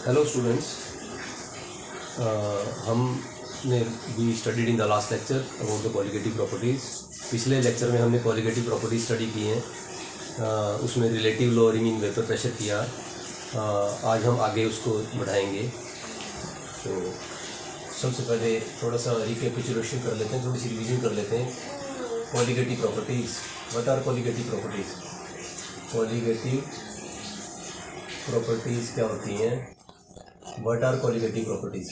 Hello students, हमने we studied in the last lecture about the colligative properties. पिछले lecture में हमने colligative properties study की हैं, उसमें relative lowering in vapour pressure किया। आज हम आगे उसको बढ़ाएंगे। तो सबसे पहले थोड़ा सा रिकैपिचुलेशन कर लेते हैं, थोड़ी सी रिवीजन कर लेते हैं। Colligative properties, what are colligative properties? Colligative properties क्या होती हैं? What are colligative properties?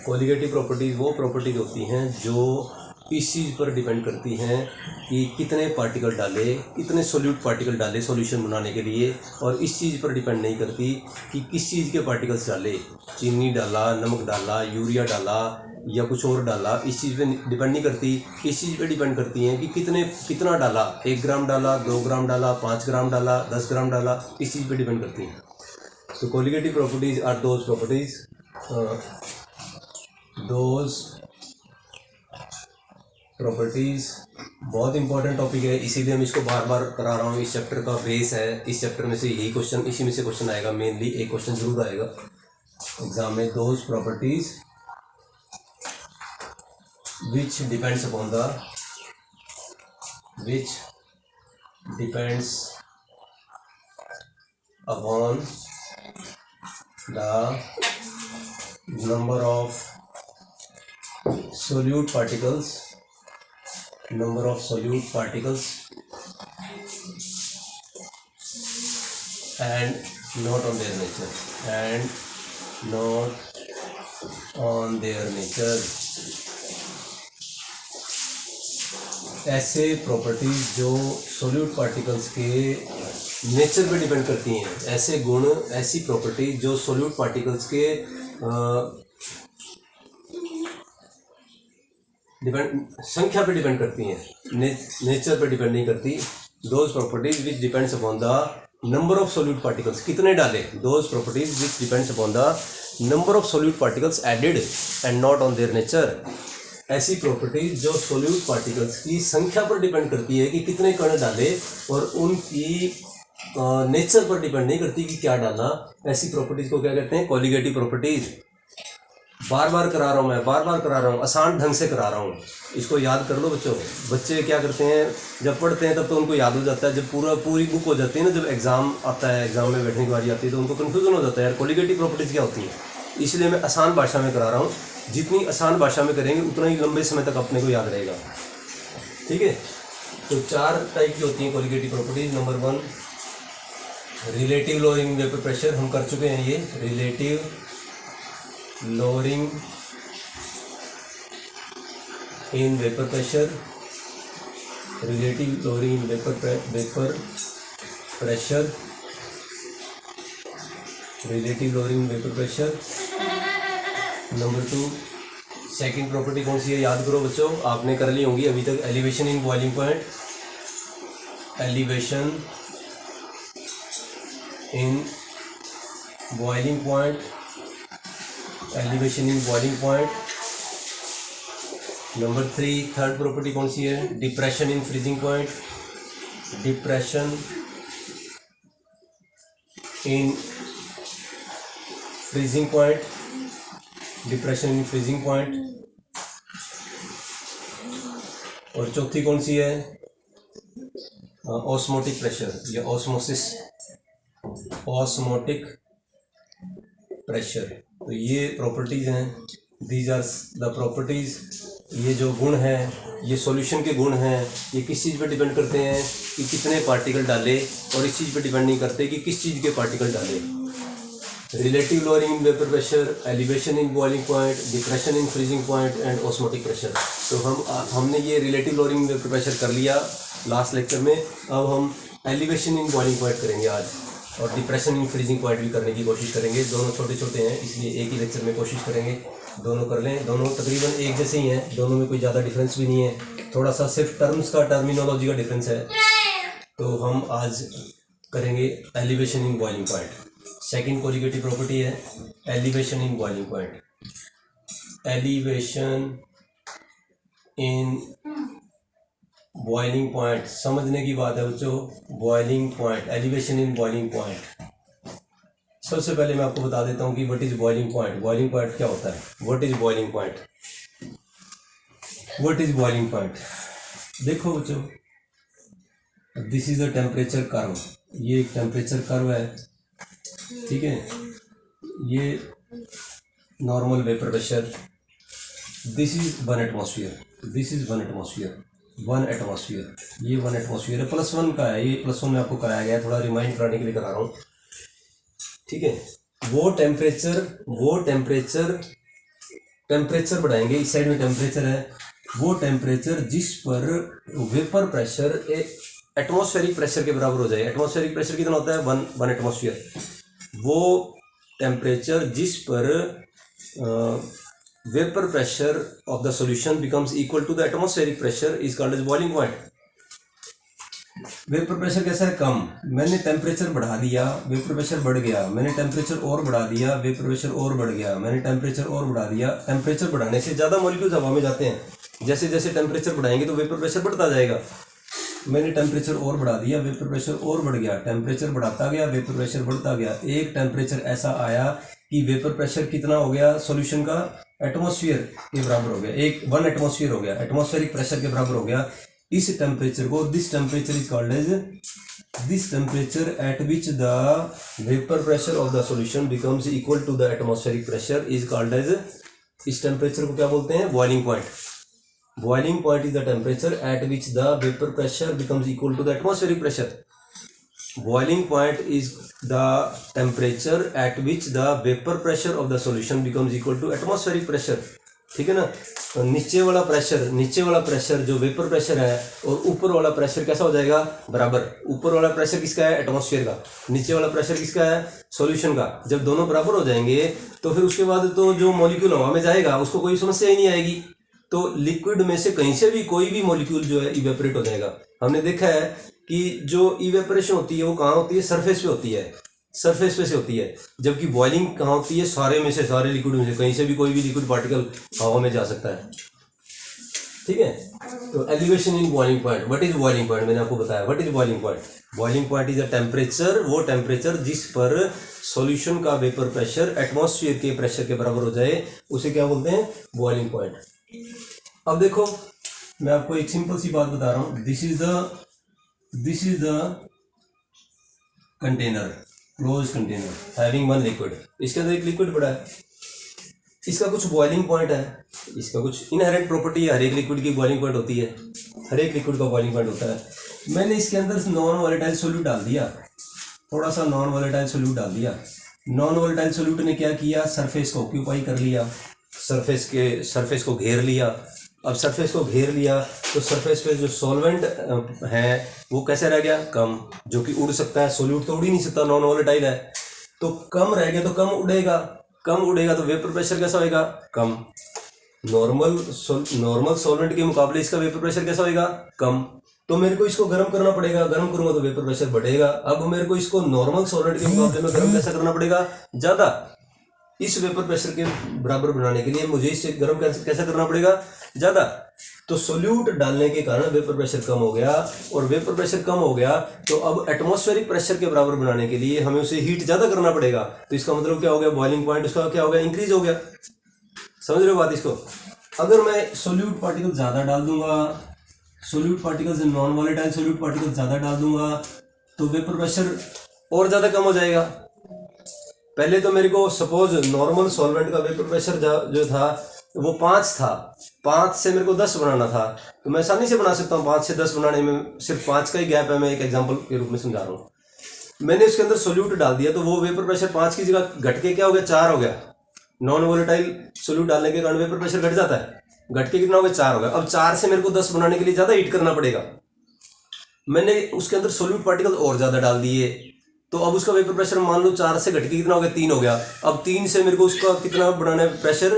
Colligative properties वो प्रॉपर्टीज़ होती हैं जो इस चीज़ पर डिपेंड करती हैं कि कितने पार्टिकल डाले, कितने सोल्यूट पार्टिकल डाले सॉल्यूशन बनाने के लिए, और इस चीज़ पर डिपेंड नहीं करती कि किस चीज़ के पार्टिकल्स डाले। चीनी डाला, नमक डाला, यूरिया डाला या कुछ और डाला, इस चीज़ पे डिपेंड नहीं करती। इस चीज़ पे डिपेंड करती हैं कि कितना डाला, 1 ग्राम डाला, 2 ग्राम डाला, 5 ग्राम डाला, 10 ग्राम डाला, इस चीज़ पे डिपेंड करती हैं। तो colligative properties are those properties, बहुत इंपॉर्टेंट टॉपिक है, इसीलिए मैं इसको बार बार करा रहा हूँ। इस चैप्टर का बेस है, इस चैप्टर में से यही क्वेश्चन, इसी में से क्वेश्चन आएगा। मेनली एक क्वेश्चन जरूर आएगा एग्जाम में। Those properties which depends upon the number of solute particles and not on their nature, ऐसे प्रॉपर्टीज जो सोल्यूट पार्टिकल्स के नेचर पे डिपेंड करती हैं, ऐसे गुण, ऐसी प्रॉपर्टीज जो सोल्यूट पार्टिकल्स के संख्या पे डिपेंड करती हैं, नेचर पे डिपेंड नहीं करती। Those properties which depends upon the number of solute particles, कितने डाले। Those properties which depends upon the number of solute particles added and not on their nature, ऐसी प्रॉपर्टीज जो सोल्यूट पार्टिकल्स की संख्या पर डिपेंड करती है कि कितने कण डाले, और उनकी नेचर पर डिपेंड नहीं करती कि क्या डालना। ऐसी प्रॉपर्टीज को क्या कहते हैं? Colligative properties. बार बार करा रहा हूँ, आसान ढंग से करा रहा हूँ, इसको याद कर लो बच्चों। बच्चे क्या करते हैं, जब पढ़ते हैं तब तो उनको याद हो जाता है, जब पूरी बुक हो जाती है ना, जब एग्जाम आता है, एग्जाम में बैठने की बारी आती है, तो उनको कन्फ्यूजन हो जाता है, यार कॉलिगेटिव प्रॉपर्टीज क्या होती है। इसलिए मैं आसान भाषा में करा रहा हूँ। जितनी आसान भाषा में करेंगे उतना ही लंबे समय तक अपने को याद रहेगा, ठीक है। तो 4 टाइप की होती हैं colligative properties. Number 1, relative lowering vapour pressure, हम कर चुके हैं ये। Relative lowering in vapour pressure, relative lowering in vapour pressure, relative lowering vapour pressure. Number 2, second property कौन सी है? याद करो बच्चों, आपने कर ली होंगी अभी तक। Elevation in boiling point, elevation in boiling point, elevation in boiling point. Number 3, third property कौन सी है? Depression in freezing point, depression in freezing point, depression in freezing point. और चौथी कौन सी है? ऑस्मोटिक प्रेशर या ऑस्मोटिक प्रेशर। तो ये properties हैं, दीज आर द प्रॉपर्टीज। ये जो गुण हैं, ये सॉल्यूशन के गुण हैं, ये किस चीज़ पे डिपेंड करते हैं कि कितने पार्टिकल डाले, और इस चीज़ पे डिपेंड नहीं करते कि किस चीज़ के पार्टिकल डाले। Relative lowering in vapour pressure, elevation in boiling point, depression in freezing point and osmotic pressure. तो हमने ये relative lowering in vapour pressure कर लिया लास्ट लेक्चर में। अब हम एलिवेशन इन बॉइलिंग पॉइंट करेंगे आज, और डिप्रेशन इन फ्रीजिंग पॉइंट भी करने की कोशिश करेंगे। दोनों छोटे छोटे हैं, इसलिए एक ही लेक्चर में कोशिश करेंगे दोनों कर लें। दोनों तकरीबन एक जैसे ही हैं, दोनों में कोई ज़्यादा डिफरेंस भी नहीं है, थोड़ा सा सिर्फ टर्मिनोलॉजी का डिफरेंस है। तो हम आज करेंगे elevation in boiling point. Second colligative property है elevation in boiling point. Elevation in boiling point, समझने की बात है बच्चों। Boiling point, elevation in boiling point, सबसे पहले मैं आपको बता देता हूँ कि what is boiling point. Boiling point क्या होता है? What is boiling point? What is boiling point? देखो बच्चों, this is the temperature curve. ये एक टेम्परेचर कर्व है, ठीक है। ये normal vapour pressure, this is 1 atmosphere, this is 1 atmosphere, 1 atmosphere, ये 1 एटमॉस्फेयर है। +1 का है, ये +1 में आपको कराया गया है, थोड़ा रिमाइंड कराने के लिए करा रहा हूँ, ठीक है। वो टेम्परेचर बढ़ाएंगे, इस साइड में टेम्परेचर है, वो टेम्परेचर जिस पर वेपर प्रेशर एटमॉस्फेरिक प्रेशर के बराबर हो जाए। एटमॉस्फेरिक प्रेशर कितना होता है? 1 एटमॉस्फेयर। वो टेम्परेचर जिस पर vapour pressure of the solution becomes equal to the atmospheric pressure is called as boiling point. Vapour pressure कैसा है? कम। मैंने टेम्परेचर बढ़ा दिया, वेपर प्रेशर बढ़ गया। मैंने टेम्परेचर और बढ़ा दिया, वेपर प्रेशर और बढ़ गया। मैंने टेम्परेचर और बढ़ा दिया। टेम्परेचर बढ़ाने से ज़्यादा मॉलिक्यूल्स हवा में जाते हैं। जैसे जैसे टेम्परेचर बढ़ाएंगे तो वेपर प्रेशर बढ़ता जाएगा। मैंने टेम्परेचर और बढ़ा दिया, वेपर प्रेशर और बढ़ गया। टेम्परेचर बढ़ाता गया, वेपर प्रेशर बढ़ता गया। एक टेम्परेचर ऐसा आया कि वेपर प्रेशर कितना हो गया सॉल्यूशन का? एटमॉस्फेयर के बराबर हो गया, 1 एटमॉस्फेयर हो गया, एटमॉस्फेरिक प्रेशर के बराबर हो गया। इस टेम्परेचर को, this temperature is called as, this temperature at which the vapour pressure of the solution becomes equal to the atmospheric pressure is called as, इस टेम्परेचर को क्या बोलते हैं? Boiling point. Boiling point is the temperature at which the vapor pressure becomes equal to the atmospheric pressure. Boiling point is the temperature at which the vapor pressure of the solution becomes equal to atmospheric pressure. ठीक है ना? तो नीचे वाला pressure जो vapour pressure है और ऊपर वाला प्रेशर कैसा हो जाएगा? बराबर। ऊपर वाला प्रेशर किसका है? एटमॉस्फेयर का। नीचे वाला प्रेशर किसका है? सॉल्यूशन का। जब दोनों बराबर हो जाएंगे तो फिर उसके बाद तो जो मॉलिक्यूल हवा में जाएगा उसको कोई समस्या ही नहीं आएगी। तो लिक्विड में से कहीं से भी कोई भी मॉलिक्यूल जो है इवेपोरेट हो जाएगा। हमने देखा है कि जो इवेपोरेशन होती है वो कहाँ होती है? सरफेस पे होती है, सरफेस पे से होती है। जबकि बॉइलिंग कहाँ होती है? सारे लिक्विड में से कहीं से भी कोई भी लिक्विड पार्टिकल हवा में जा सकता है, ठीक है। तो elevation in boiling point. What is boiling point? मैंने आपको बताया what is boiling point. Boiling point is a temperature, वो टेम्परेचर जिस पर सॉल्यूशन का वेपर प्रेशर एटमॉस्फेयर के प्रेशर के बराबर हो जाए, उसे क्या बोलते हैं? Boiling point. अब देखो, मैं आपको एक सिंपल सी बात बता रहा हूं। This is the container, close container having 1 liquid. इसके अंदर एक लिक्विड पड़ा है, इसका कुछ बॉइलिंग पॉइंट है, इसका कुछ इनहेरेंट प्रॉपर्टी है। हर एक लिक्विड की बॉइलिंग पॉइंट होती है, हर एक लिक्विड का बॉइलिंग पॉइंट होता है। मैंने इसके अंदर नॉन वॉलेटाइल सोल्यूट डाल दिया, थोड़ा सा नॉन वॉलेटाइल सोल्यूट डाल दिया। नॉन वॉलेटाइल सोल्यूट ने क्या किया? सरफेस को ऑक्यूपाई कर लिया, सरफेस को घेर लिया। अब सरफेस को घेर लिया तो सरफेस पे जो सॉल्वेंट है वो कैसे रह गया? कम, जो कि उड़ सकता है। सोल्यूट तो उड़ ही नहीं सकता, नॉन वॉलेटाइल है, तो कम रह गया, तो कम उड़ेगा तो वेपर प्रेशर कैसा होएगा? कम। नॉर्मल सॉल्वेंट के मुकाबले इसका वेपर प्रेशर कैसा होएगा? कम। तो मेरे को इसको गर्म करना पड़ेगा, गर्म करूंगा तो वेपर प्रेशर बढ़ेगा। अब मेरे को इसको नॉर्मल सॉल्वेंट के मुकाबले में गर्म कैसा करना पड़ेगा? ज़्यादा। इस वेपर प्रेशर के बराबर बनाने के लिए मुझे इसे गर्म कैसा करना पड़ेगा? ज़्यादा। तो सोल्यूट डालने के कारण वेपर प्रेशर कम हो गया, और वेपर प्रेशर कम हो गया तो अब एटमॉस्फेरिक प्रेशर के बराबर बनाने के लिए हमें उसे हीट ज़्यादा करना पड़ेगा। तो इसका मतलब क्या हो गया? बॉइलिंग पॉइंट उसका क्या हो गया? इंक्रीज हो गया। समझ रहे हो बात इसको? अगर मैं सोल्यूट पार्टिकल ज़्यादा डाल दूंगा, solute particles non volatile solute particle ज़्यादा डाल दूंगा तो वेपर प्रेशर और ज़्यादा कम हो जाएगा। पहले तो मेरे को सपोज नॉर्मल सॉल्वेंट का वेपर प्रेशर जो था वो 5 था, 5 से मेरे को 10 बनाना था, तो मैं आसानी से बना सकता हूँ। 5 से 10 बनाने में सिर्फ 5 का ही गैप है, मैं एक एग्जांपल के रूप में समझा रहा हूँ। मैंने उसके अंदर सोल्यूट डाल दिया तो वो वेपर प्रेशर 5 की जगह घट के क्या हो गया? 4 हो गया। नॉन वोलेटाइल सोल्यूट डालने के कारण वेपर प्रेशर घट जाता है, घट के कितना हो गया? 4 हो गया। अब 4 से मेरे को 10 बनाने के लिए ज़्यादा हीट करना पड़ेगा। मैंने उसके अंदर सोल्यूट पार्टिकल और ज़्यादा डाल दिए, तो अब उसका वेपर प्रेशर मान लो 4 से घट के कितना हो गया? 3 हो गया। अब 3 से मेरे को उसका कितना बनाना है? प्रेशर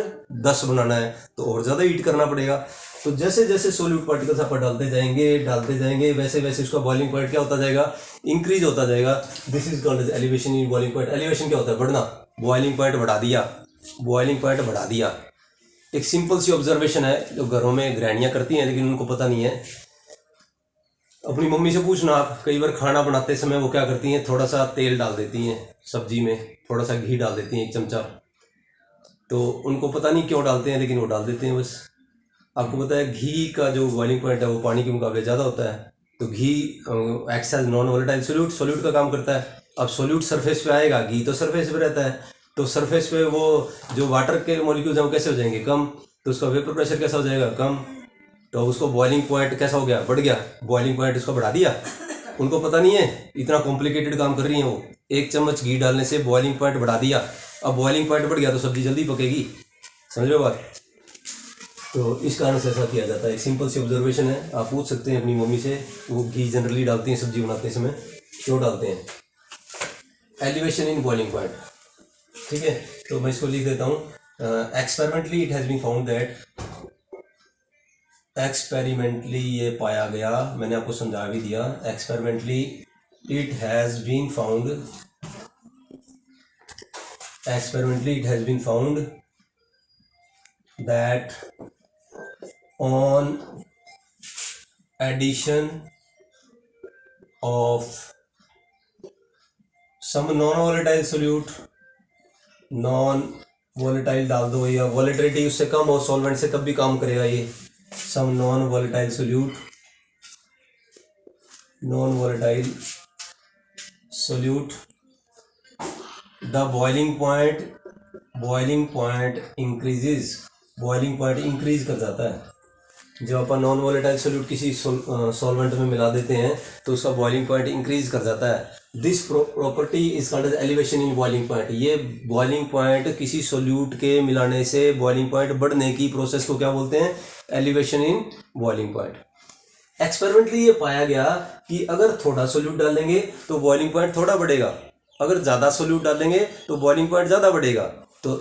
10 बनाना है, तो और ज़्यादा हीट करना पड़ेगा। तो जैसे जैसे सोल्यूट पार्टिकल्स आप डालते जाएंगे वैसे वैसे उसका बॉइलिंग पॉइंट क्या होता जाएगा? इंक्रीज होता जाएगा। This is called as elevation in boiling point. Elevation क्या होता है? बढ़ना। बॉइलिंग पॉइंट बढ़ा दिया। एक सिंपल सी ऑब्जर्वेशन है जो घरों में गृहिणियाँ करती हैं लेकिन उनको पता नहीं है। अपनी मम्मी से पूछना आप, कई बार खाना बनाते समय वो क्या करती हैं, थोड़ा सा तेल डाल देती हैं सब्जी में, थोड़ा सा घी डाल देती हैं 1 चमचा। तो उनको पता नहीं क्यों डालते हैं, लेकिन वो डाल देते हैं बस। आपको पता है घी का जो बॉइलिंग पॉइंट है वो पानी के मुकाबले ज़्यादा होता है। तो घी acts as non volatile solute का काम करता है। अब सोल्यूट सरफेस पे आएगा, घी तो सरफेस पे रहता है, तो सरफेस पे वो जो वाटर के मॉलिक्यूल्स हैं वो कैसे हो जाएंगे, कम। तो उसका वेपर प्रेशर कैसा हो जाएगा, कम। तो उसको बॉइलिंग पॉइंट कैसा हो गया, बढ़ गया, बॉइलिंग पॉइंट उसको बढ़ा दिया। उनको पता नहीं है, इतना कॉम्प्लिकेटेड काम कर रही हैं वो। 1 चम्मच घी डालने से बॉइलिंग पॉइंट बढ़ा दिया। अब बॉइलिंग पॉइंट बढ़ गया तो सब्जी जल्दी पकेगी। समझ लो बात। तो इस कारण से ऐसा किया जाता है। एक सिंपल सी ऑब्जर्वेशन है, आप पूछ सकते हैं अपनी मम्मी से, वो घी जनरली डालती हैं सब्जी बनाते समय, क्यों डालते हैं। एलिवेशन इन बॉइलिंग पॉइंट, ठीक है। तो मैं इसको लिख देता हूँ। Experimentally it has been found that, experimentally ये पाया गया, मैंने आपको समझा भी दिया। Experimentally it has been found, experimentally it has been found that on addition of some non-volatile solute, non-volatile डाल दो या volatility उससे कम हो सॉल्वेंट से, तब भी काम करेगा ये। some non-volatile solute, non-volatile solute, the boiling point increases, boiling point increase कर जाता है। जब अपन नॉन वोलेटाइल सोल्यूट किसी सॉल्वेंट में मिला देते हैं तो उसका बॉइलिंग पॉइंट इंक्रीज कर जाता है। This property is called as elevation in boiling point. ये बॉइलिंग पॉइंट किसी सोल्यूट के मिलाने से बॉइलिंग पॉइंट बढ़ने की प्रोसेस को क्या बोलते हैं, elevation in boiling point. Experimentally ये पाया गया कि अगर थोड़ा सोल्यूट डालेंगे तो बॉइलिंग पॉइंट थोड़ा बढ़ेगा, अगर ज़्यादा सोल्यूट डालेंगे तो बॉइलिंग पॉइंट ज़्यादा बढ़ेगा। तो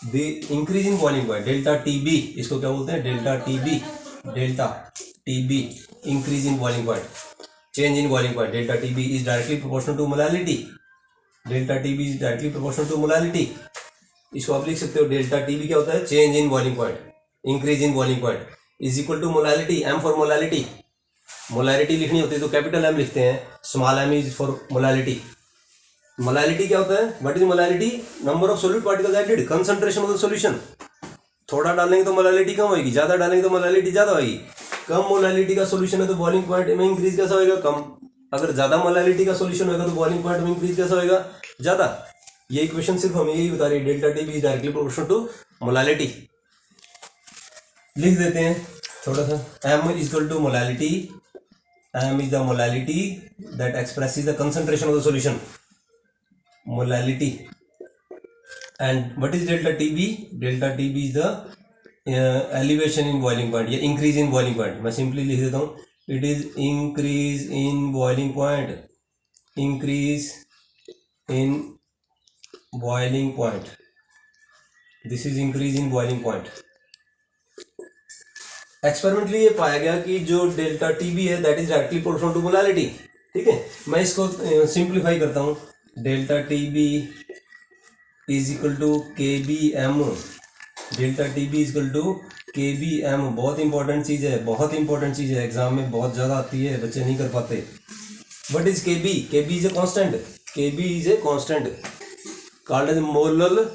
the increase in boiling point, delta TB, इसको क्या बोलते हैं, delta TB, delta TB increase in boiling point, change in boiling point. Delta TB is directly proportional to molality, delta TB is directly proportional to molality. इसको आप लिख सकते हो, delta TB क्या होता है, change in boiling point, increase in boiling point is equal to molality, M for molality. Molality लिखनी होती है तो कैपिटल एम लिखते हैं, small M is for molality. Molality क्या होता है, what is molality, number of solute particles added, concentration of the solution. थोड़ा डालेंगे तो मोलैलिटी कम होगी, ज़्यादा डालेंगे तो मोलैलिटी ज़्यादा होगी। कम मोलैलिटी का सॉल्यूशन है तो बॉइलिंग पॉइंट में इंक्रीज कैसा होगा, कम। अगर ज़्यादा मोलैलिटी का सॉल्यूशन होगा तो बॉइलिंग पॉइंट में इंक्रीज कैसा होगा, ज़्यादा। ये इक्वेशन सिर्फ हमें यही बता रही है, delta T B is directly proportional to molality. लिख देते हैं थोड़ा सा, M is equal to molality, M is the molality that expresses the concentration of the solution, molality. And what is delta TB? Delta TB is the elevation in boiling point या increase in boiling point। मैं simply लिख देता हूँ, it is increase in boiling point, increase in boiling point, this is increase in boiling point। Experimentally ये पाया गया कि जो डेल्टा टीबी है that is directly proportional to molality, ठीक है। मैं इसको सिंप्लीफाई करता हूँ, delta TB is equal to K B M, delta T B is equal to K B M. बहुत इंपॉर्टेंट चीज़ है, बहुत इंपॉर्टेंट चीज़ है, एग्जाम में बहुत ज़्यादा आती है, बच्चे नहीं कर पाते। What is K B, K B is a constant, K B is a constant called as molal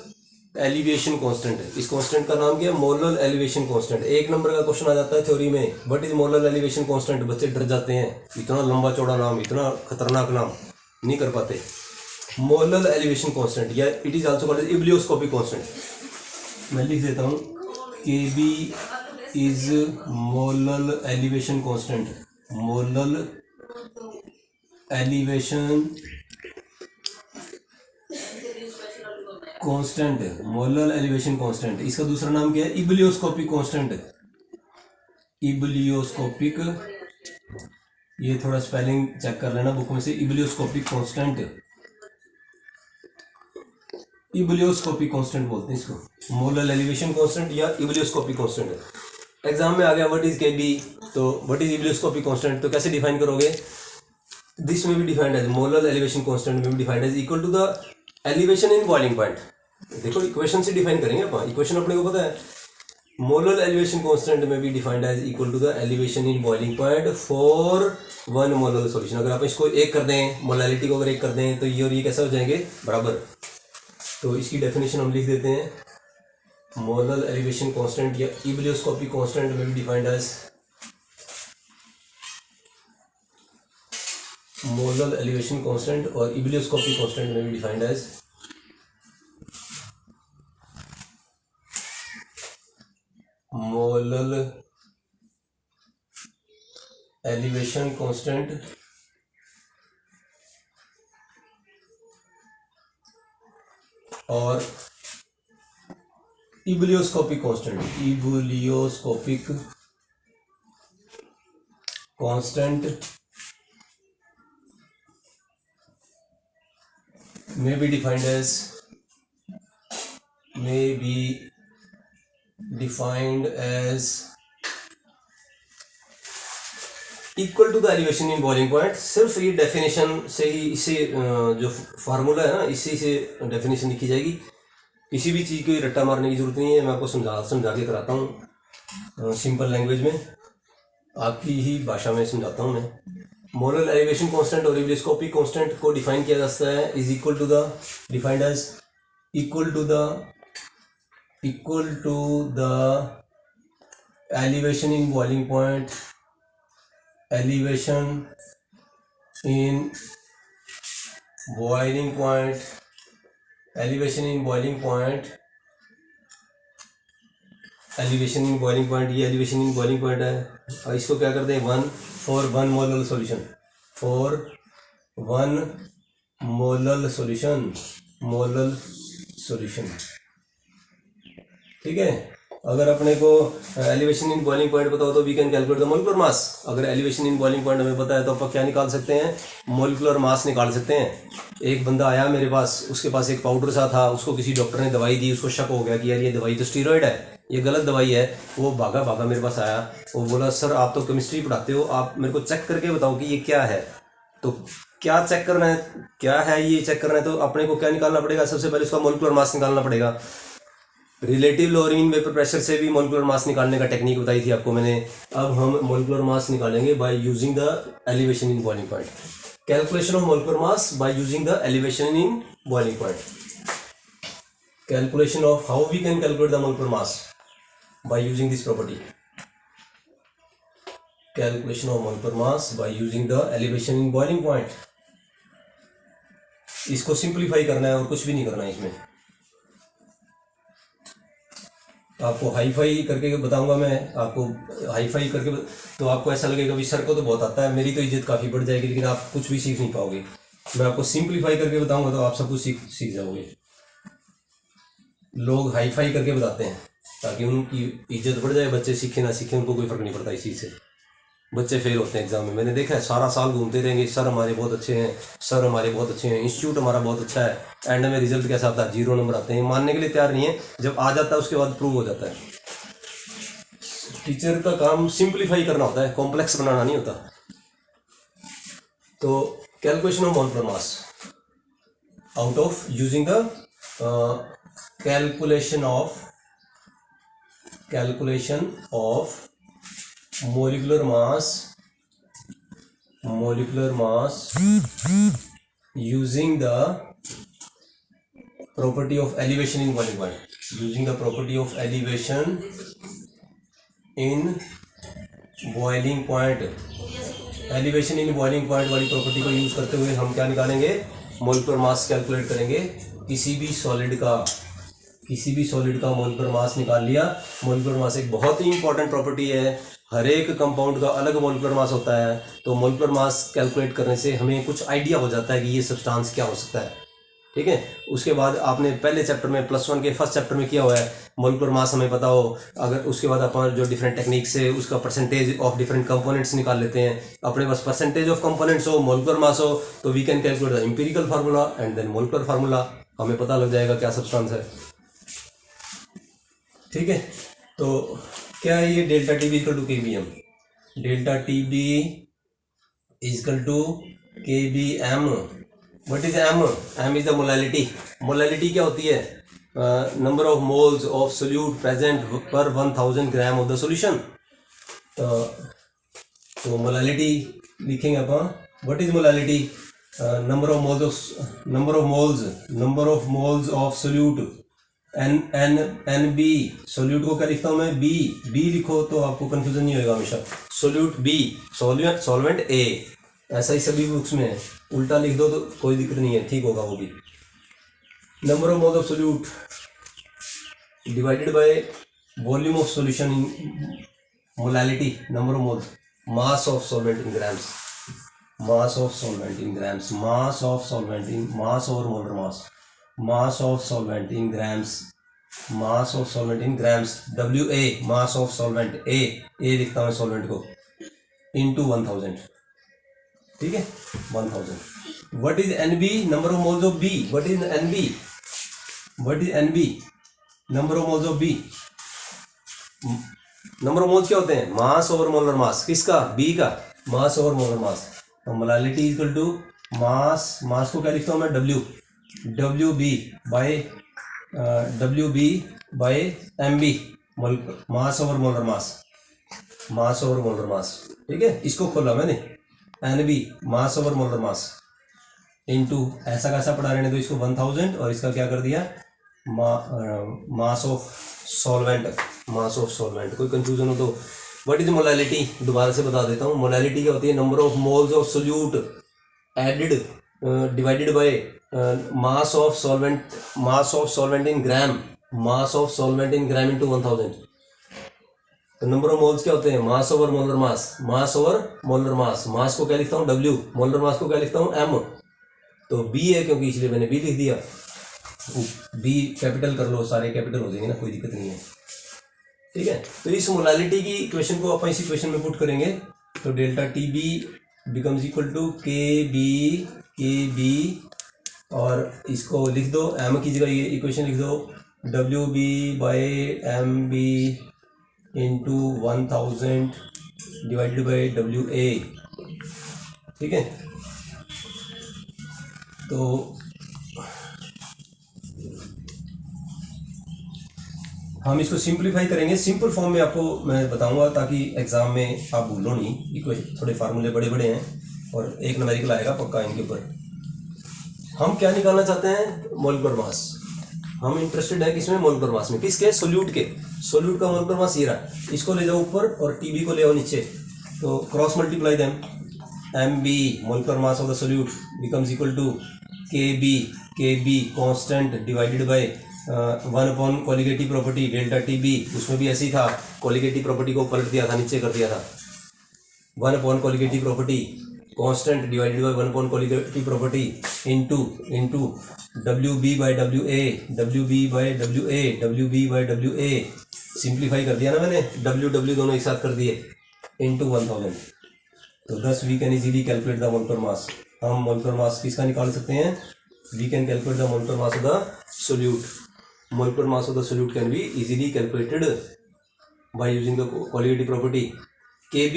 elevation constant. इस कांस्टेंट का नाम क्या है, मोलल एलिवेशन कांस्टेंट। 1 नंबर का क्वेश्चन आ जाता है थ्योरी में, what is molal elevation constant. बच्चे डर जाते हैं, इतना लंबा चौड़ा नाम, इतना खतरनाक नाम नहीं कर पाते। मोलल एलिवेशन कांस्टेंट या it is also called as ebullioscopic constant. मैं लिख देता हूँ, K B is molal elevation constant, molal elevation constant, molal elevation constant. इसका दूसरा नाम क्या है, इब्लियोस्कोपिक कांस्टेंट, इब्लियोस्कोपिक। ये थोड़ा स्पेलिंग चेक कर लेना बुक में से, इब्लियोस्कोपिक कांस्टेंट, इब्लियोस्कोपिक कांस्टेंट बोलते हैं इसको, मोलल एलिवेशन कांस्टेंट या इब्लियोस्कोपिक कांस्टेंट। एग्जाम में आ गया व्हाट इज के बी, तो व्हाट इज इब्लियोस्कोपिक कांस्टेंट, तो कैसे डिफाइन करोगे, दिस में भी defined as molal elevation constant में भी defined as equal to the elevation in boiling point. देखो इक्वेशन से डिफाइन करेंगे अपन, इक्वेशन अपने को पता है, मोलर एलिवेशन कांस्टेंट में भी defined as equal to the elevation in boiling point for 1 molar solution. अगर आप इसको एक कर दें, मोलैलिटी को अगर एक कर दें तो ये और ये कैसे हो जाएंगे, बराबर। तो इसकी डेफिनेशन हम लिख देते हैं, मोलर एलिवेशन कांस्टेंट या इबिलियोस्कोपिक कांस्टेंट में भी defined as molar elevation constant और इबिलियोस्कोपिक कांस्टेंट में भी defined as molar elevation constant और ebullioscopic constant, ebullioscopic constant may be defined as equal to the elevation in boiling point. सिर्फ ये definition से ही, इसे जो फार्मूला है ना, इसी से डेफिनेशन लिखी जाएगी। किसी भी चीज़ की रट्टा मारने की जरूरत नहीं है, मैं आपको समझा के कराता हूँ सिंपल लैंग्वेज में, आपकी ही भाषा में समझाता हूँ मैं। मोलर एलिवेशन कांस्टेंट और इबिलियोस्कोपिक कांस्टेंट को डिफाइन किया जा सकता है is equal to the, defined as equal to the elevation in boiling point, elevation in boiling point, elevation in boiling point, elevation in boiling point, ये elevation in boiling point है। और इसको क्या करते हैं, 1 for 1 molar solution, for 1 molar solution, ठीक है। अगर अपने को एलिवेशन इन बॉइलिंग पॉइंट पता हो तो we can calculate the molecular mass. अगर एलिवेशन इन बॉइलिंग पॉइंट हमें पता है तो आप क्या निकाल सकते हैं, मोलिकुलर मास निकाल सकते हैं। एक बंदा आया मेरे पास, उसके पास एक पाउडर सा था, उसको किसी डॉक्टर ने दवाई दी, उसको शक हो गया कि यार ये दवाई तो स्टीरॉयड है, ये गलत दवाई है। वो भागा मेरे पास आया, वो बोला सर आप तो केमिस्ट्री पढ़ाते हो, आप मेरे को चेक करके बताओ कि ये क्या है। तो क्या चेक करना है, क्या है ये चेक करना है, तो अपने को क्या निकालना पड़ेगा, सबसे पहले उसका मोलिकुलर मास निकालना पड़ेगा। Relative lower mean vapour pressure से भी मोलिकुलर मास निकालने का टेक्निक बताई थी आपको मैंने। अब हम मोलिकुलर मास निकालेंगे by using the elevation in boiling point. Calculation of molecular mass by using the elevation in boiling point. Calculation of how we can calculate the molecular mass by using this property. Calculation of molecular mass by using the elevation in boiling point. इसको simplify करना है और कुछ भी नहीं करना है इसमें। आपको हाई फाई करके बताऊंगा मैं, आपको हाई फाई करके तो आपको ऐसा लगेगा भी सर को तो बहुत आता है, मेरी तो इज्जत काफ़ी बढ़ जाएगी, लेकिन आप कुछ भी सीख नहीं पाओगे। मैं आपको सिंप्लीफाई करके बताऊंगा तो आप सब कुछ सीख जाओगे। लोग हाई फाई करके बताते हैं ताकि उनकी इज्जत बढ़ जाए, बच्चे सीखे ना सीखे उनको कोई फ़र्क नहीं पड़ता इस चीज़ से। बच्चे फेल होते हैं एग्जाम में, मैंने देखा है, सारा साल घूमते रहेंगे, सर हमारे बहुत अच्छे हैं, सर हमारे बहुत अच्छे हैं, इंस्टीट्यूट हमारा बहुत अच्छा है, एंड में रिजल्ट कैसा आता है, 0 नंबर आते हैं। मानने के लिए तैयार नहीं है, जब आ जाता है उसके बाद प्रूव हो जाता है। टीचर का काम सिंप्लीफाई करना होता है, कॉम्प्लेक्स बनाना नहीं होता। तो calculation of molecular mass out of using the calculation of molecular mass using the property of elevation in boiling point, using the property of elevation in boiling point। elevation in boiling point वाली property को use करते हुए हम क्या निकालेंगे, molecular mass calculate करेंगे। किसी भी सॉलिड का मोलिकुलर मास निकाल लिया। मोलिकुलर मास एक बहुत ही इंपॉर्टेंट प्रॉपर्टी है, हर एक कंपाउंड का अलग मोलिकुलर मास होता है। तो मोलिकुलर मास कैलकुलेट करने से हमें कुछ आइडिया हो जाता है कि ये सब्सटेंस क्या हो सकता है, ठीक है। उसके बाद आपने पहले चैप्टर में +1 के फर्स्ट चैप्टर में किया हुआ है, मोलिकुलर मास हमें पता हो, अगर उसके बाद अपन जो डिफरेंट टेक्निक से उसका परसेंटेज ऑफ डिफरेंट कंपोनेंट्स निकाल लेते हैं। अपने पास परसेंटेज ऑफ कंपोनेंट्स हो, मोलिकुलर मास हो, तो we can calculate the empirical formula and then molecular formula, हमें पता लग जाएगा क्या सब्सटेंस है, ठीक है। तो क्या है ये delta T B equal to K B M, delta T B equal to K B M. What is M? M is the molality. Molality क्या होती है? Number of moles of solute present per 1000 gram of the solution. तो molality लिखेंगे अपन। What is molality? Number of moles of solute N B. Solute को क्या लिखता हूँ मैं? बी लिखो तो आपको कंफ्यूजन नहीं होगा हमेशा। सोल्यूट बी, सॉल्वेंट ए, ऐसा ही सभी बुक्स में है। उल्टा लिख दो तो कोई दिक्कत नहीं है, ठीक होगा वो भी। Number of moles of solute divided by volume of solution in molality, number of moles, mass of solvent in grams, mass of solvent in grams, mass of solvent in mass over molar mass, mass of solvent in grams, mass of solvent in grams, WA mass of solvent, A लिखता हूँ solvent को, into 1000, ठीक है 1000। What is NB? Number of moles of B. What is NB? Number of moles of B. Number of moles क्या होते हैं? मास over molar मास, किसका? B का, मास ओवर मोलर मास। तो मोलालिटी इक्वल टू मास को क्या लिखता हूँ मैं? WB by MB, mass over molar mass, ठीक है। इसको खोला मैंने, NB mass over molar mass into, ऐसा कैसा पढ़ा रहने दो इसको 1000, और इसका क्या कर दिया? मास ऑफ सॉल्वेंट। कोई कंफ्यूजन हो तो व्हाट इज मोलालिटी दोबारा से बता देता हूँ। मोलालिटी क्या होती है? Number of moles of solute added divided by mass of solvent in gram, mass of solvent in gram into 1000। तो नंबर ऑफ मोल्स क्या होते हैं? मास ओवर मोलर मास, मास को क्या लिखता हूँ? W, मोलर मास को क्या लिखता हूँ? M। तो B है क्योंकि इसलिए मैंने B लिख दिया। B कैपिटल कर लो, सारे कैपिटल हो जाएंगे ना, कोई दिक्कत नहीं है, ठीक है। तो इस मोलालिटी की इक्वेशन को अपन इसी इक्वेशन में पुट करेंगे। तो delta TB becomes equal to KB, और इसको लिख दो, M की जगह ये इक्वेशन लिख दो, WB by MB into 1000 divided by WA, ठीक है। तो हम इसको सिंप्लीफाई करेंगे, सिंपल फॉर्म में आपको मैं बताऊंगा ताकि एग्जाम में आप भूलो नहीं। इक्वेशन थोड़े फार्मूले बड़े हैं और एक न्यूमेरिकल आएगा पक्का इनके ऊपर। हम क्या निकालना चाहते हैं? मोलिकुलर मास। हम इंटरेस्टेड है किसमें? मोलिकुलर मास में। किसके? सोल्यूट के। सोल्यूट का मोलिकुलर मास ये रहा, इसको ले जाओ ऊपर और TB को ले आओ नीचे, तो cross multiply them. MB molecular mass of the solute becomes equal to KB constant divided by 1 upon colligative property delta TB। उसमें भी ऐसे ही था, कोलिगेटिव प्रॉपर्टी को पलट दिया था, नीचे कर दिया था। 1 upon colligative property constant divided by 1 upon colligative property into WB by WA simplify कर दिया ना मैंने, W दोनों एक साथ कर दिए, इनटू 1000। तो thus we can easily calculate the molecular mass। हम मोलिकुलर मास किसका निकाल सकते हैं? We can calculate the molecular mass of the solute। Molecular mass of the solute can be easily calculated by using the qualitative property। KB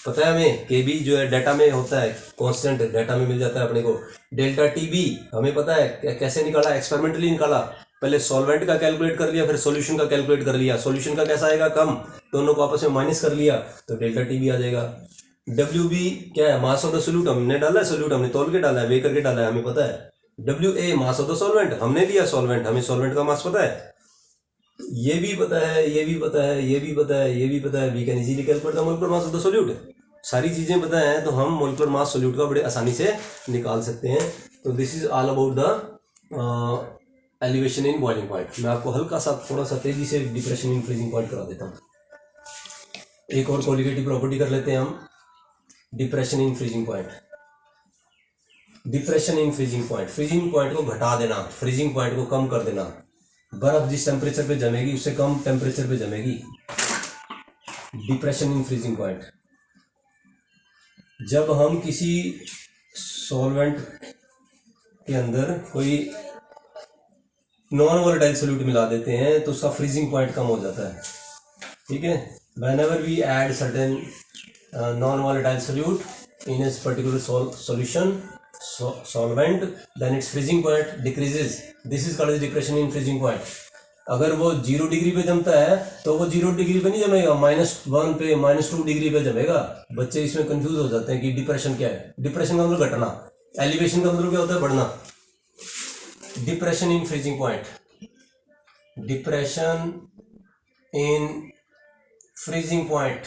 पता है हमें, KB जो है डाटा में होता है, कांस्टेंट डाटा में मिल जाता है अपने को। डेल्टा TB हमें पता है कैसे निकाला, एक्सपेरिमेंटली निकाला। पहले सॉल्वेंट का कैलकुलेट कर लिया, फिर सॉल्यूशन का कैलकुलेट कर लिया। सॉल्यूशन का कैसा आएगा? कम, दोनों को आपस में माइनस कर लिया तो डेल्टा TB आ जाएगा। WB क्या है? मास ऑफ द सोल्यूट। हमने डाला है सोल्यूट, हमने तौल के डाला है, वे करके डाला है, हमें पता है। WA mass of the solvent, हमने लिया सॉल्वेंट, हमें सॉल्वेंट का मास पता है। ये भी पता है, ये भी पता है, ये भी पता है, ये भी पता है। We can easily calculate the molecular mass of the solute. सारी चीजें पता है तो हम मोलिकुलर मास सोल्यूट का बड़े आसानी से निकाल सकते हैं। तो this is all about the elevation in boiling point. मैं आपको हल्का सा थोड़ा सा तेजी से डिप्रेशन इन फ्रीजिंग पॉइंट करा देता हूँ। एक और कोलिगेटिव प्रॉपर्टी कर लेते हैं हम, depression in freezing point. Depression in freezing point, freezing point को घटा देना, फ्रीजिंग पॉइंट को कम कर देना। बर्फ जिस टेम्परेचर पे जमेगी उससे कम टेम्परेचर पे जमेगी। डिप्रेशन इन फ्रीजिंग पॉइंट, जब हम किसी सॉल्वेंट के अंदर कोई नॉन वोलेटाइल सोल्यूट मिला देते हैं तो उसका फ्रीजिंग पॉइंट कम हो जाता है, ठीक है। Whenever we add certain non-volatile solute in a particular solution, solvent, then its freezing point decreases. This is called as depression in freezing point. अगर वो 0 डिग्री पे जमता है तो वो 0 डिग्री पे नहीं जमेगा, -1 पे -2 डिग्री पे जमेगा। बच्चे इसमें कंफ्यूज हो जाते हैं कि डिप्रेशन क्या है। डिप्रेशन का मतलब घटना, एलिवेशन का मतलब क्या होता है, बढ़ना। Depression in freezing point, depression in freezing point,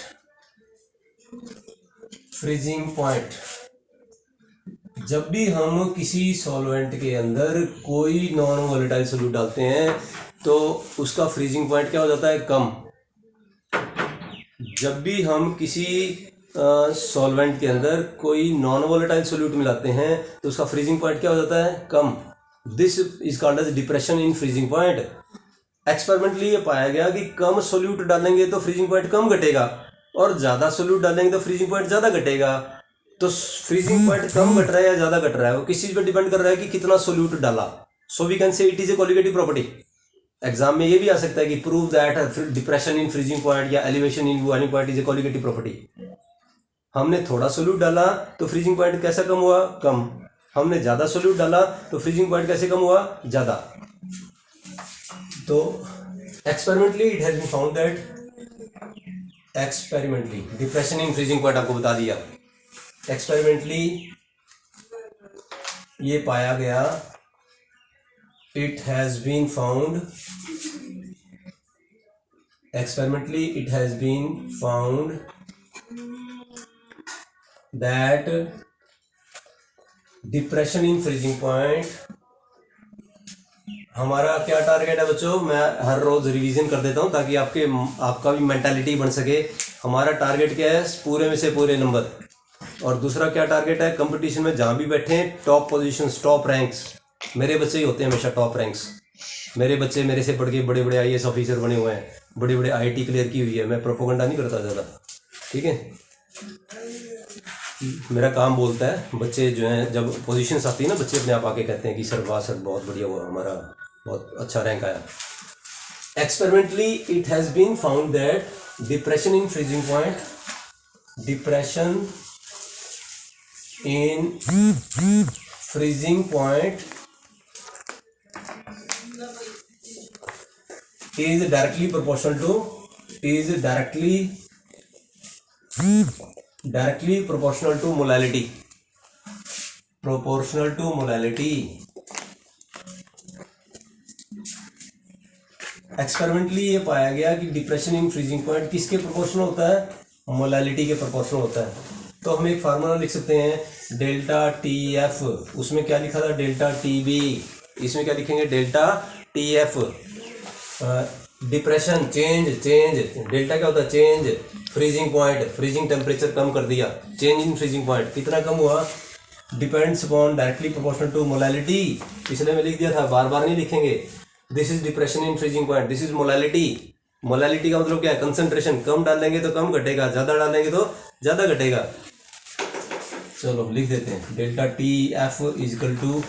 freezing point. जब भी हम किसी सॉल्वेंट के अंदर कोई नॉन वोलेटाइल सोल्यूट डालते हैं तो उसका फ्रीजिंग पॉइंट क्या हो जाता है, कम। जब भी हम किसी सॉल्वेंट के अंदर कोई नॉन वोलेटाइल सोल्यूट मिलाते हैं तो उसका फ्रीजिंग पॉइंट क्या हो जाता है, कम। This is called as depression in freezing point. Experimentally ये पाया गया कि कम सोल्यूट डालेंगे तो फ्रीजिंग पॉइंट कम घटेगा और ज़्यादा सोल्यूट डालेंगे तो फ्रीजिंग पॉइंट ज़्यादा घटेगा। तो फ्रीजिंग पॉइंट कम घट रहा है या ज़्यादा घट रहा है, वो किस चीज़ पर डिपेंड कर रहा है कि कितना सोल्यूट डाला। So we can say it is a colligative property. Exam में ये भी आ सकता है कि prove that depression in freezing point या elevation in boiling point is a colligative property. हमने थोड़ा सोल्यूट डाला तो फ्रीजिंग पॉइंट कैसा कम हुआ, कम। हमने ज़्यादा सोल्यूट डाला तो फ्रीजिंग पॉइंट कैसे कम हुआ, ज़्यादा। तो experimentally it has been found that, experimentally depression in freezing point आपको बता दिया। एक्सपेरिमेंटली ये पाया गया, it has been found, experimentally it has been found that depression in freezing point, हमारा क्या टारगेट है बच्चों, मैं हर रोज रिवीजन कर देता हूँ ताकि आपका भी मेंटालिटी बन सके। हमारा टारगेट क्या है, पूरे में से पूरे नंबर। और दूसरा क्या टारगेट है, कंपटीशन में जहाँ भी बैठे टॉप पोजीशंस, टॉप रैंक्स। मेरे बच्चे ही होते हैं हमेशा टॉप रैंक्स। मेरे बच्चे मेरे से पढ़ के बड़े बड़े IAS ऑफिसर बने हुए हैं, बड़े बड़े IIT क्लियर की हुई है। मैं प्रोपोगंडा नहीं करता ज़्यादा, ठीक है। मेरा काम बोलता है। बच्चे जो हैं, जब पोजीशंस आती है ना, बच्चे अपने आप आके कहते हैं कि सर वाह सर बहुत बढ़िया हुआ, हमारा बहुत अच्छा रैंक आया। Experimentally it has been found that depression in freezing point, depression in freezing point is directly proportional to molality, proportional to molality। Experimentally ये पाया गया कि डिप्रेशन इन फ्रीजिंग पॉइंट किसके प्रोपोर्शनल होता है, मोलालिटी के प्रोपोर्शनल होता है। तो हम एक फार्मूला लिख सकते हैं, डेल्टा TF, उसमें क्या लिखा था, डेल्टा TB, इसमें क्या लिखेंगे, delta TF। Depression change, delta क्या होता है, change freezing point, freezing temperature कम कर दिया, चेंज इन फ्रीजिंग पॉइंट कितना कम हुआ, depends upon directly proportional to molality. इसलिए मैं लिख दिया था, बार बार नहीं लिखेंगे। This is depression in freezing point, this is molality. Molality का मतलब क्या है, कंसंट्रेशन। कम डालेंगे तो कम घटेगा, ज़्यादा डालेंगे तो ज़्यादा घटेगा। चलो लिख देते हैं, delta TF is equal to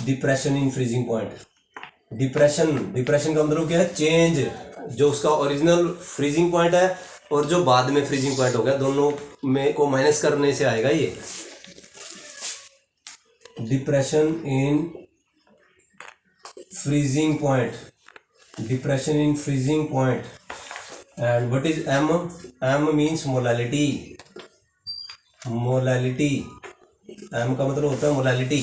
depression in freezing point. Depression का मतलब क्या है, चेंज, जो उसका ओरिजिनल फ्रीजिंग पॉइंट है और जो बाद में फ्रीजिंग पॉइंट हो गया, दोनों में को माइनस करने से आएगा ये। Depression in freezing point, depression in freezing point. And what is M? M means molality. Molality, M का मतलब होता है मोलालिटी,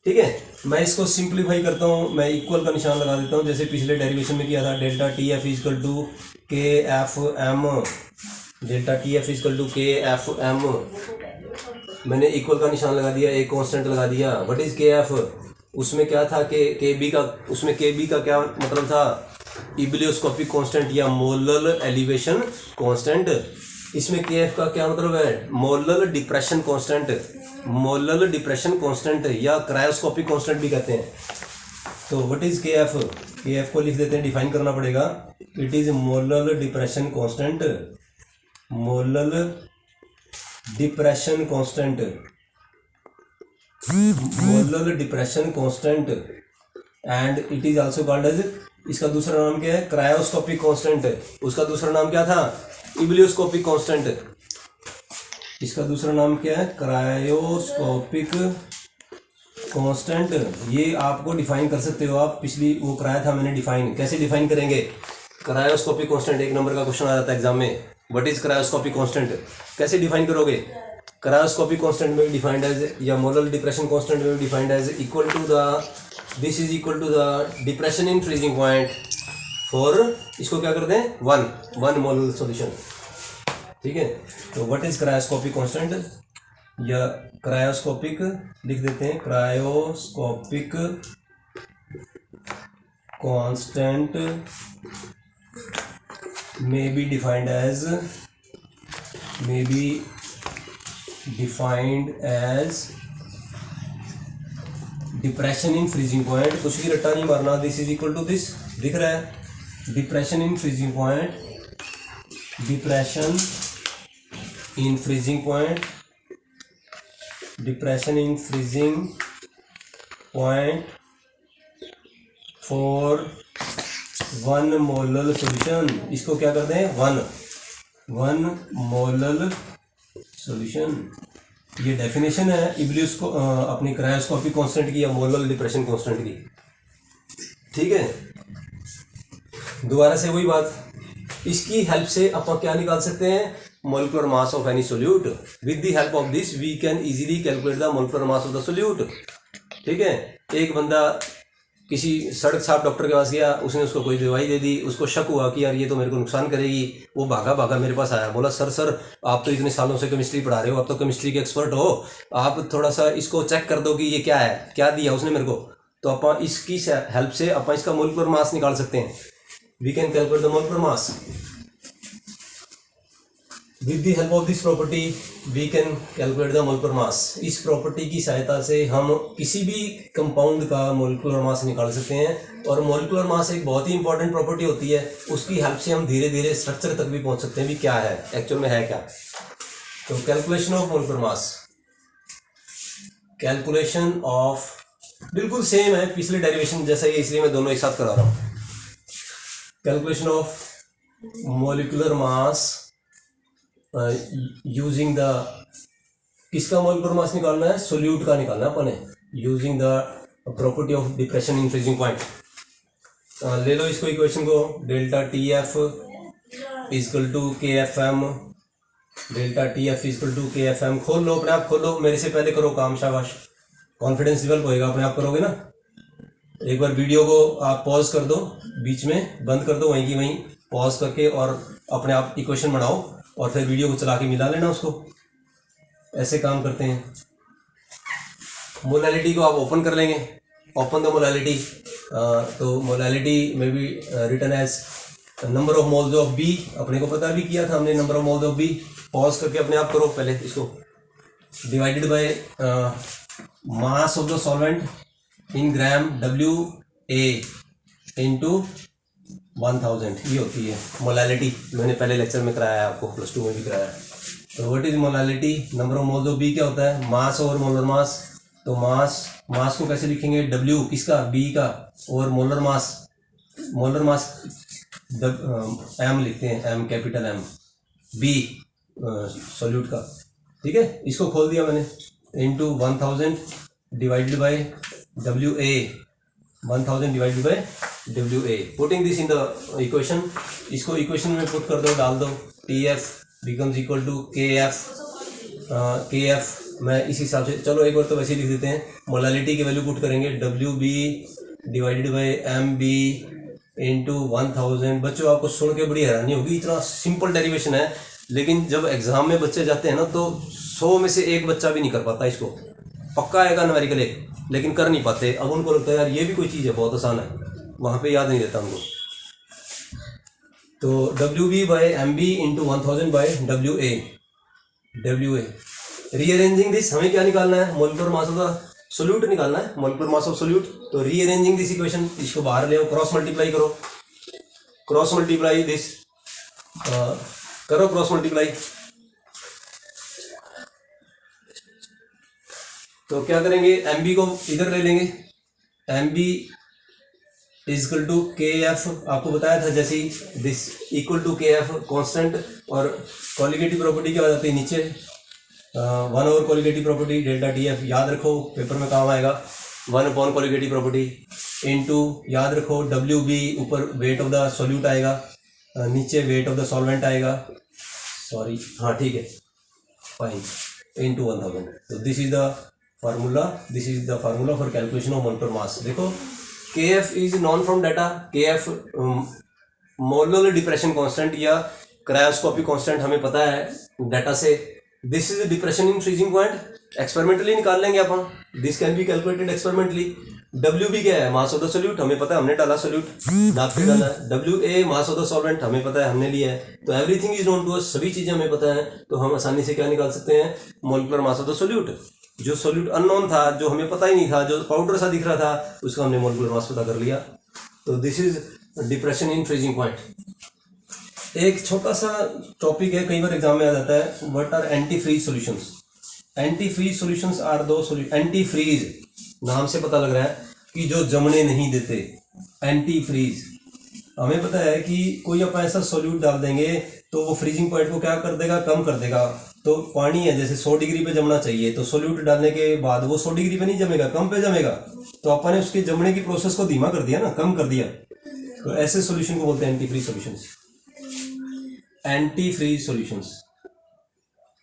ठीक है। मैं इसको सिंप्लीफाई करता हूँ, मैं इक्वल का निशान लगा देता हूँ, जैसे पिछले डेरिवेशन में किया था, delta TF equal to KFM, delta TF equal to KFM। मैंने इक्वल का निशान लगा दिया, एक कांस्टेंट लगा दिया। What is KF? उसमें क्या था, KB का, उसमें KB का क्या मतलब था, इबिलियोस्कोपिक कांस्टेंट या मोलर एलिवेशन कांस्टेंट। इसमें KF का क्या मतलब है, molar depression constant, molar depression constant या क्रायोस्कोपिक कांस्टेंट भी कहते हैं। तो व्हाट इज KF? KF को लिख देते हैं, डिफाइन करना पड़ेगा। It is molar depression constant, molar depression constant, molar depression constant. And it is also called as, इसका दूसरा नाम क्या है, क्रायोस्कोपिक कांस्टेंट। उसका दूसरा नाम क्या था, इबिलियोस्कोपिक कांस्टेंट। इसका दूसरा नाम क्या है, क्रायोस्कोपिक कांस्टेंट। ये आपको डिफाइन कर सकते हो आप, पिछली वो कराया था मैंने डिफाइन, कैसे डिफाइन करेंगे क्रायोस्कोपिक कांस्टेंट, 1 नंबर का क्वेश्चन आ जाता है एग्जाम में, व्हाट इज क्रायोस्कोपिक कांस्टेंट, कैसे डिफाइन करोगे। क्रायोस्कोपिक कांस्टेंट में डिफाइंड एज, या मोलर डिप्रेशन कांस्टेंट में defined as equal to the, this is equal to the depression in freezing point for, इसको क्या करते हैं, वन मोलर सॉल्यूशन, ठीक है। तो व्हाट इज क्रायोस्कोपिक कांस्टेंट, या क्रायोस्कोपिक लिख देते हैं, cryoscopic constant may be defined as depression in freezing point, कुछ भी रट्टा नहीं मारना, this is equal to this, दिख रहा है, depression in freezing point, depression in freezing point, depression in freezing point for 1 molar solution, इसको क्या करते हैं, वन मोलर सॉल्यूशन। ये डेफिनेशन है इब्लियस को अपनी क्रायोस्कोपिक कांस्टेंट की या मोलर डिप्रेशन कांस्टेंट की, ठीक है। दोबारा से वही बात, इसकी हेल्प से अपन क्या निकाल सकते हैं, molecular mass of any solute. With the help of this we can easily calculate the molecular mass of the solute, ठीक है। एक बंदा किसी सड़क साफ डॉक्टर के पास गया, उसने उसको कोई दवाई दे दी, उसको शक हुआ कि यार ये तो मेरे को नुकसान करेगी, वो भागा मेरे पास आया, बोला सर आप तो इतने सालों से केमिस्ट्री पढ़ा रहे हो, आप तो केमिस्ट्री के एक्सपर्ट हो, आप थोड़ा सा इसको चेक कर दो कि ये क्या है, क्या दिया उसने मेरे को। तो अपन इसकी हेल्प से अपन इसका मोलिकुलर मास निकाल सकते हैं, we can calculate the molecular mass. With the help of this property we can calculate the molecular mass. इस प्रॉपर्टी की सहायता से हम किसी भी कंपाउंड का मोलिकुलर मास निकाल सकते हैं, और मोलिकुलर मास एक बहुत ही इंपॉर्टेंट प्रॉपर्टी होती है, उसकी हेल्प से हम धीरे धीरे स्ट्रक्चर तक भी पहुंच सकते हैं भी क्या है एक्चुअल में, है क्या। तो calculation of molecular mass, calculation of बिल्कुल सेम है पिछले डेरिवेशन जैसा ही, इसलिए मैं दोनों एक साथ करा रहा हूँ। Calculation of molecular mass using the, किसका मोलिकुलर मास निकालना है, सोल्यूट का निकालना है अपन ने, using the property of depression in freezing point. ले लो इसको इक्वेशन को, delta T F equal to K F M, delta T F equal to K F M. खोल लो अपने आप, खोलो, मेरे से पहले करो काम, शाबाश, कॉन्फिडेंस डेवलप होएगा, अपने आप करोगे ना। एक बार वीडियो को आप पॉज कर दो, बीच में बंद कर दो, वहीं की वहीं पॉज करके, और अपने आप इक्वेशन बनाओ, और फिर वीडियो को चला के मिला लेना उसको। ऐसे काम करते हैं। मोलैलिटी को आप ओपन कर लेंगे, ओपन द मोलैलिटी, तो मोलैलिटी में be written as number of moles of B, अपने को पता भी किया था हमने, number of moles of B. Pause करके अपने आप करो पहले इसको, divided by mass of the solvent in gram W A into 1000, ये होती है मोलैलिटी। मैंने पहले लेक्चर में कराया है आपको, +2 में भी कराया है। तो what is molality, number of moles of B क्या होता है, मास ओवर मोलर मास। तो मास को कैसे लिखेंगे, W किसका, B का, और मोलर मास M लिखते हैं, M capital M, B solute का, ठीक है। इसको खोल दिया मैंने, into 1000 divided by WA, 1000 divided by WA। Putting this in the equation, इसको इक्वेशन में पुट कर दो, डाल दो, TF becomes equal to KF। मैं इस हिसाब से, चलो एक बार तो वैसे ही लिख देते हैं, मोलैलिटी की वैल्यू पुट करेंगे, WB divided by MB into 1000। बच्चों आपको सुन के बड़ी हैरानी होगी, इतना सिंपल डेरिवेशन है, लेकिन जब एग्जाम में बच्चे जाते हैं ना, तो 100 में से 1 बच्चा भी नहीं कर पाता इसको, पक्का आएगा न्यूमेरिकल 1, लेकिन कर नहीं पाते। अब उनको लगता है यार ये भी कोई चीज़ है, बहुत आसान है, वहाँ पे याद नहीं रहता उनको। तो WB by MB into 1000 by WA। Rearranging this, हमें क्या निकालना है, molecular mass of the solute निकालना है, मोलिकुलर मास ऑफ सोल्यूट। तो रीअरेंजिंग दिस इक्वेशन, इसको बाहर ले आओ, क्रॉस मल्टीप्लाई करो, क्रॉस मल्टीप्लाई दिस, करो क्रॉस मल्टीप्लाई। तो क्या करेंगे, MB को इधर ले लेंगे, MB इजकल टू KF, आपको बताया था जैसे ही, this equal to KF constant, और कॉलिगेटिव प्रॉपर्टी क्या हो जाती है नीचे, one over colligative property delta T F याद रखो, पेपर में काम आएगा। 1 कोलिगेटिव प्रॉपर्टी इनटू याद रखो डब्ल्यू बी, ऊपर वेट ऑफ द सॉल्यूट आएगा, नीचे वेट ऑफ द सॉल्वेंट आएगा, सॉरी हाँ ठीक है, फाइन, इनटू 1000। तो this is the formula for calculation of mole पर मास। देखो के F is non from data, के एफ मोलर डिप्रेशन कांस्टेंट या क्रायोस्कोपिक कांस्टेंट हमें पता है डाटा से। This is depression in freezing point, experimentally निकाल लेंगे अपन, this can be calculated experimentally. W B क्या है, मास ऑफ द सोल्यूट, हमें पता है, हमने डाला सोल्यूट, दाब के डाला है। W A mass of the solvent, हमें पता है, हमने लिया है। तो everything is known to us, सभी चीजें हमें पता है, तो हम आसानी से क्या निकाल सकते हैं, molecular mass of the solute. जो सोल्यूट अननोन था, जो हमें पता ही नहीं था, जो पाउडर सा दिख रहा था, उसका हमने मोलिकुलर मास पता कर लिया। तो this is depression in freezing point. एक छोटा सा टॉपिक है, कई बार एग्जाम में आ जाता है, what are anti freeze solutions. Anti freeze solutions are दो सॉल्यूशन, एंटी फ्रीज नाम से पता लग रहा है कि जो जमने नहीं देते, एंटी फ्रीज। हमें पता है कि कोई अपन ऐसा सॉल्यूट डाल देंगे तो वो फ्रीजिंग पॉइंट को क्या कर देगा, कम कर देगा। तो पानी है, जैसे 100 डिग्री पे जमना चाहिए, तो सॉल्यूट डालने के बाद वो 100 डिग्री पे नहीं जमेगा, कम पे जमेगा। तो अपन ने उसके जमने की प्रोसेस को धीमा कर दिया ना, कम कर दिया। तो ऐसे सॉल्यूशन को बोलते हैं anti freeze solutions. Anti freeze solutions,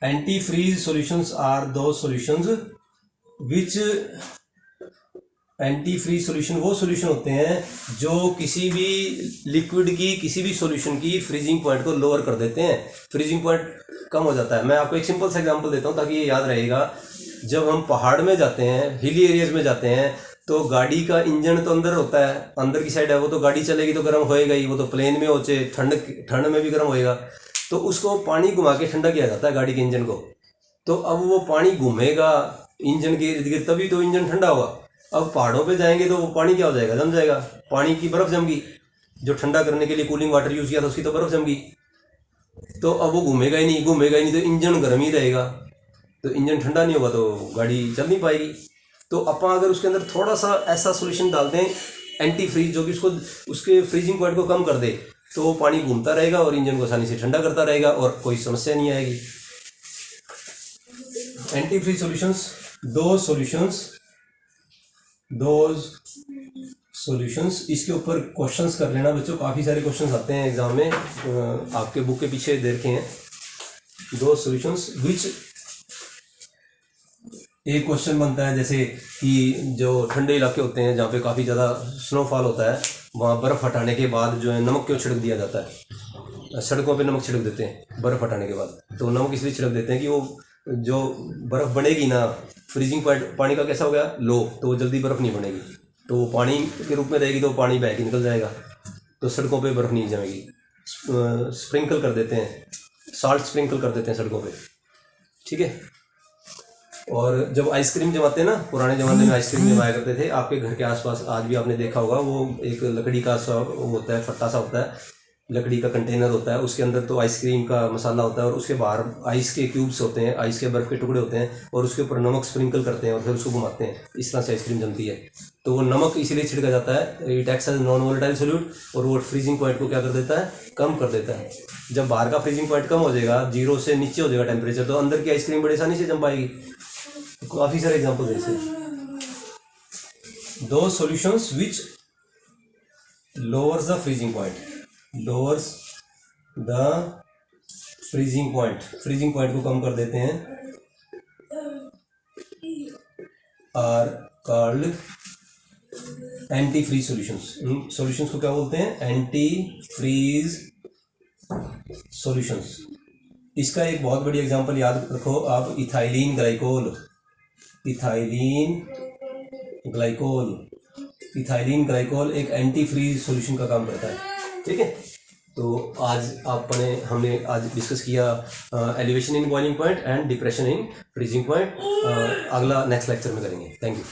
anti freeze solutions are दो solutions which, anti freeze solution वो सॉल्यूशन होते हैं जो किसी भी लिक्विड की, किसी भी सॉल्यूशन की फ्रीजिंग पॉइंट को लोअर कर देते हैं, फ्रीजिंग पॉइंट कम हो जाता है। मैं आपको एक सिंपल सा एग्जांपल देता हूँ ताकि ये याद रहेगा। जब हम पहाड़ में जाते हैं, हिली एरियाज में जाते हैं, तो गाड़ी का इंजन तो अंदर होता है, अंदर की साइड है, वो तो गाड़ी चलेगी तो गर्म होएगा ही, वो तो प्लेन में हो चाहे ठंड में भी गर्म होएगा। तो उसको पानी घुमा के ठंडा किया जाता है गाड़ी के इंजन को। तो अब वो पानी घूमेगा इंजन के इर्द गिर्द, तभी तो इंजन ठंडा होगा। अब पहाड़ों पे जाएंगे तो वो पानी क्या हो जाएगा, जम जाएगा, पानी की बर्फ जम गई, जो ठंडा करने के लिए कूलिंग वाटर यूज़ किया था उसकी तो बर्फ जम गई। तो अब वो घूमेगा ही नहीं, तो इंजन गर्म ही रहेगा, तो इंजन ठंडा नहीं होगा तो गाड़ी चल नहीं पाएगी। तो अपन अगर उसके अंदर थोड़ा सा ऐसा सोल्यूशन डाल दें एंटी फ्रीज, जो कि उसको, उसके फ्रीजिंग पॉइंट को कम कर दे, तो वो पानी घूमता रहेगा और इंजन को आसानी से ठंडा करता रहेगा और कोई समस्या नहीं आएगी। एंटी फ्रीज सॉल्यूशंस, दो सॉल्यूशंस। इसके ऊपर क्वेश्चंस कर लेना बच्चों, काफ़ी सारे क्वेश्चंस आते हैं एग्जाम में, आपके बुक के पीछे दे रखे हैं। दो सॉल्यूशंस विच, एक क्वेश्चन बनता है जैसे कि जो ठंडे इलाके होते हैं जहाँ पे काफ़ी ज़्यादा स्नोफॉल होता है, वहाँ बर्फ़ हटाने के बाद जो है नमक क्यों छिड़क दिया जाता है, सड़कों पे नमक छिड़क देते हैं बर्फ़ हटाने के बाद। तो नमक इसलिए छिड़क देते हैं कि वो जो बर्फ़ बनेगी ना, फ्रीजिंग पॉइंट पानी का कैसा हो गया, लो, तो वो जल्दी बर्फ़ नहीं बनेगी, तो वो पानी के रूप में रहेगी, तो पानी बह के निकल जाएगा, तो सड़कों पे बर्फ़ नहीं जमेगी। स्प्रिंकल कर देते हैं, साल्ट स्प्रिंकल कर देते हैं सड़कों पे, ठीक है। और जब आइसक्रीम जमाते हैं ना, पुराने ज़माने में आइसक्रीम जमाया करते थे, आपके घर के आसपास आज भी आपने देखा होगा, वो एक लकड़ी का सा वो होता है, फट्टा सा होता है, लकड़ी का कंटेनर होता है, उसके अंदर तो आइसक्रीम का मसाला होता है और उसके बाहर आइस के क्यूब्स होते हैं, आइस के बर्फ़ के टुकड़े होते हैं, और उसके ऊपर नमक स्प्रिंकल करते हैं और फिर उसको घुमाते हैं, इस तरह से आइसक्रीम जमती है। तो वो नमक इसीलिए छिड़का जाता है, it acts as non volatile solute, और वो फ्रीजिंग पॉइंट को क्या कर देता है, कम कर देता है। जब बाहर का फ्रीजिंग पॉइंट कम हो जाएगा, 0 से नीचे हो जाएगा टेम्परेचर, तो अंदर की आइसक्रीम बड़ी आसानी से जम पाएगी। काफ़ी सारे एग्जाम्पल ऐसे। दो solutions which lowers the freezing point, lowers the freezing point, freezing point को कम कर देते हैं, are called anti freeze solutions. Solutions को क्या बोलते हैं, एंटी फ्रीज सॉल्यूशंस। इसका एक बहुत बड़ी एग्जांपल याद रखो आप, इथाइलिन ग्लाइकोल, इथाइलिन ग्लाइकोल एक एंटी फ्रीज सॉल्यूशन का काम करता है, ठीक है। तो आज हमने आज डिस्कस किया elevation in boiling point and depression in freezing point. अगला नेक्स्ट लेक्चर में करेंगे। Thank you.